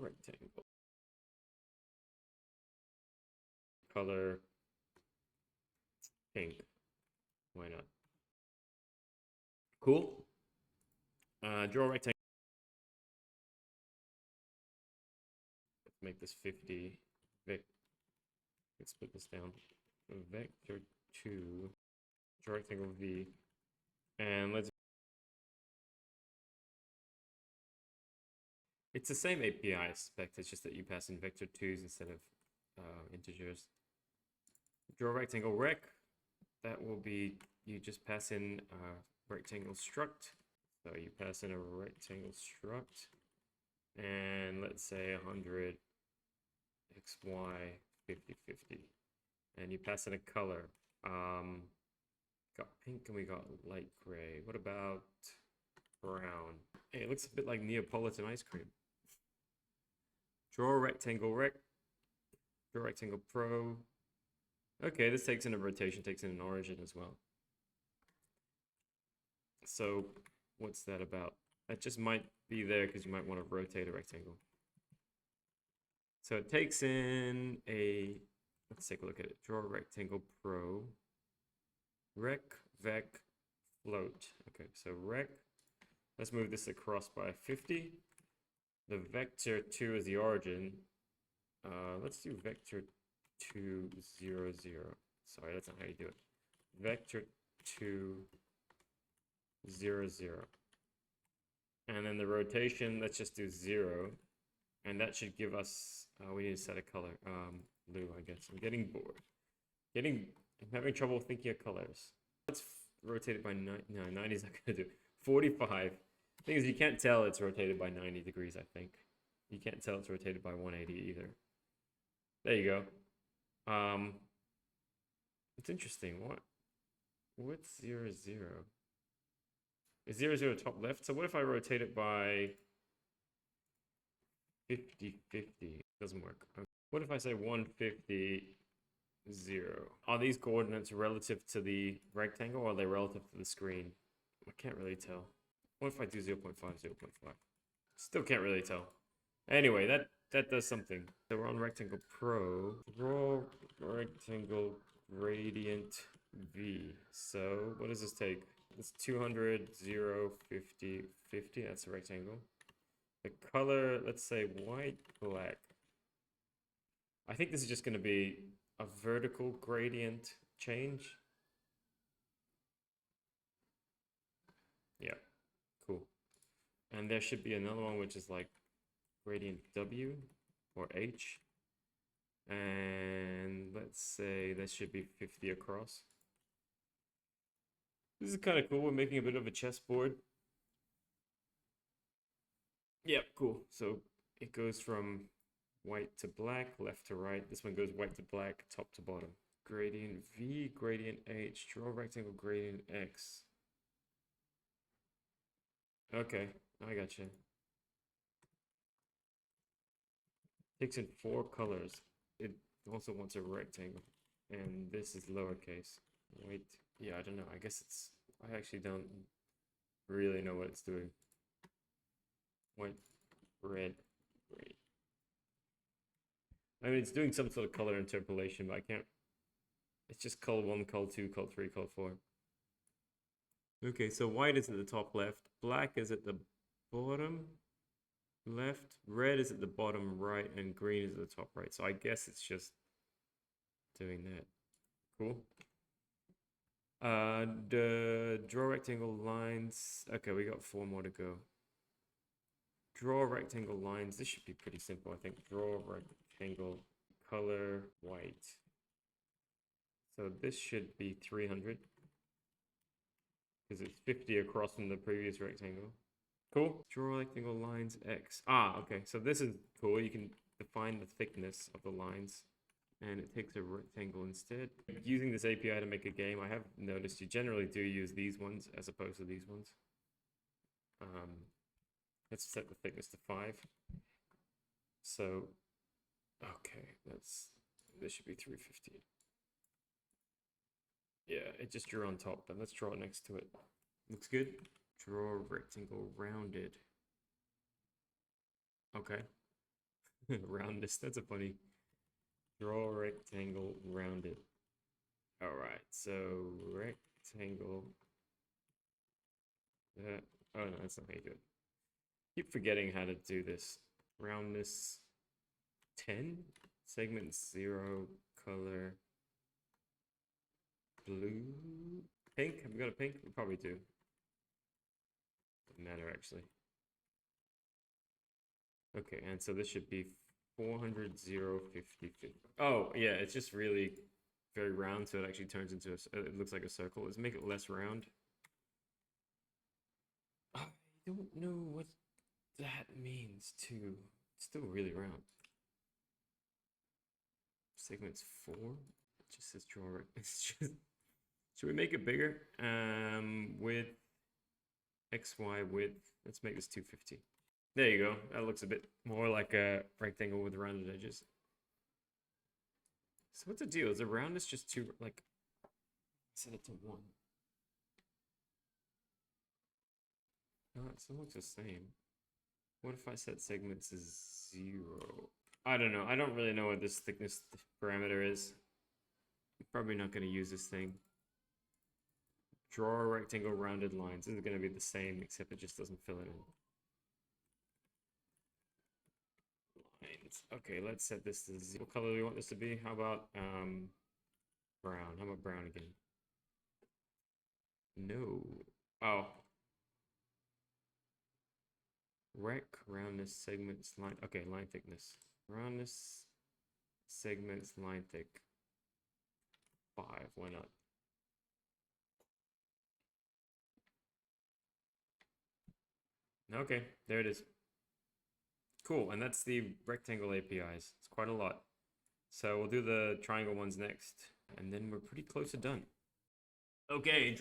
rectangle. Color pink. Why not? Cool. Draw rectangle. Let's make this 50. Let's split this down. Vector 2. Draw rectangle V. And let's. It's the same API, I suspect. It's just that you pass in vector 2s instead of integers. Draw rectangle rec. That will be, you just pass in a rectangle struct. So you pass in a rectangle struct. And let's say 100 xy 50 50. And you pass in a color. Got pink and we got light gray. What about brown? Hey, it looks a bit like Neapolitan ice cream. Draw rectangle rec. Draw rectangle pro. Okay, this takes in a rotation, takes in an origin as well. So what's that about? That just might be there because you might want to rotate a rectangle. So it takes in a, let's take a look at it. Draw rectangle pro. Rec, vec, float. Okay, so rec. Let's move this across by 50. The vector 2 is the origin. Let's do vector 2, 0, 0. Sorry, that's not how you do it. Vector 2, 0, 0. And then the rotation, let's just do 0. And that should give us, we need to set a color. Blue, I guess. I'm getting bored. I'm having trouble thinking of colors. Let's rotate it by 9. No, 90 is not going to do it. 45. Thing is, you can't tell it's rotated by 90 degrees, I think. You can't tell it's rotated by 180 either. There you go. It's interesting. What's 0, 0? Is 0, 0 top left? So what if I rotate it by 50, 50? Doesn't work. What if I say 150, 0? Are these coordinates relative to the rectangle or are they relative to the screen? I can't really tell. What if I do 0.5, 0.5? Still can't really tell. Anyway, that does something. So we're on Rectangle Pro. Draw rectangle gradient V. So what does this take? It's 200, 0, 50, 50. That's a rectangle. The color, let's say white, black. I think this is just going to be a vertical gradient change. Yeah, cool. And there should be another one which is like gradient W or H. And let's say that should be 50 across. This is kind of cool. We're making a bit of a chessboard. Yeah, cool. So it goes from white to black, left to right. This one goes white to black, top to bottom. Gradient V, gradient H, draw rectangle, gradient X. Okay, I got you. Takes in 4 colors. It also wants a rectangle. And this is lowercase. Wait, yeah, I don't know. I guess it's, I actually don't really know what it's doing. White, red, gray. I mean, it's doing some sort of color interpolation, but I can't. It's just color 1, color 2, color 3, color 4. Okay, so white is at the top left, black is at the bottom left, red is at the bottom right, and green is at the top right. So I guess it's just doing that. Cool. The draw rectangle lines. Okay, we got 4 more to go. Draw rectangle lines. This should be pretty simple, I think. Draw rectangle color white. So this should be 300 because it's 50 across from the previous rectangle. Cool. Draw rectangle lines X. Ah, okay. So this is cool. You can define the thickness of the lines and it takes a rectangle instead. Using this API to make a game, I have noticed you generally do use these ones as opposed to these ones. Let's set the thickness to 5. So, okay, this should be 350. Yeah, it just drew on top, but let's draw it next to it. Looks good. Draw rectangle rounded. Okay. Roundness, that's a funny. Draw rectangle rounded. Alright, so rectangle. Oh no, that's not how you do it. Keep forgetting how to do this. Roundness 10, segment 0, color blue. Pink? Have we got a pink? We probably do. Doesn't matter actually. Okay, and so this should be 400, 0, 50, 50. Oh, yeah, it's just really very round, so it actually turns into it looks like a circle. Let's make it less round. I don't know what that means too. It's still really round. Segment's 4. It just says draw. It's just. Should we make it bigger? Width, XY width. Let's make this 250. There you go. That looks a bit more like a rectangle with rounded edges. So what's the deal? Is the roundness just too, like, set it to 1? No, it still looks the same. What if I set segments to 0? I don't know. I don't really know what this thickness parameter is. I'm probably not going to use this thing. Draw a rectangle rounded lines. This is going to be the same, except it just doesn't fill it in. Lines. Okay, let's set this to 0. What color do we want this to be? How about brown? How about brown again? No. Oh. Rec, roundness, segments, line. Okay, line thickness. Roundness, segments, line thick. 5. Why not? Okay, there it is. Cool, and that's the rectangle APIs. It's quite a lot. So we'll do the triangle ones next, and then we're pretty close to done. Okay.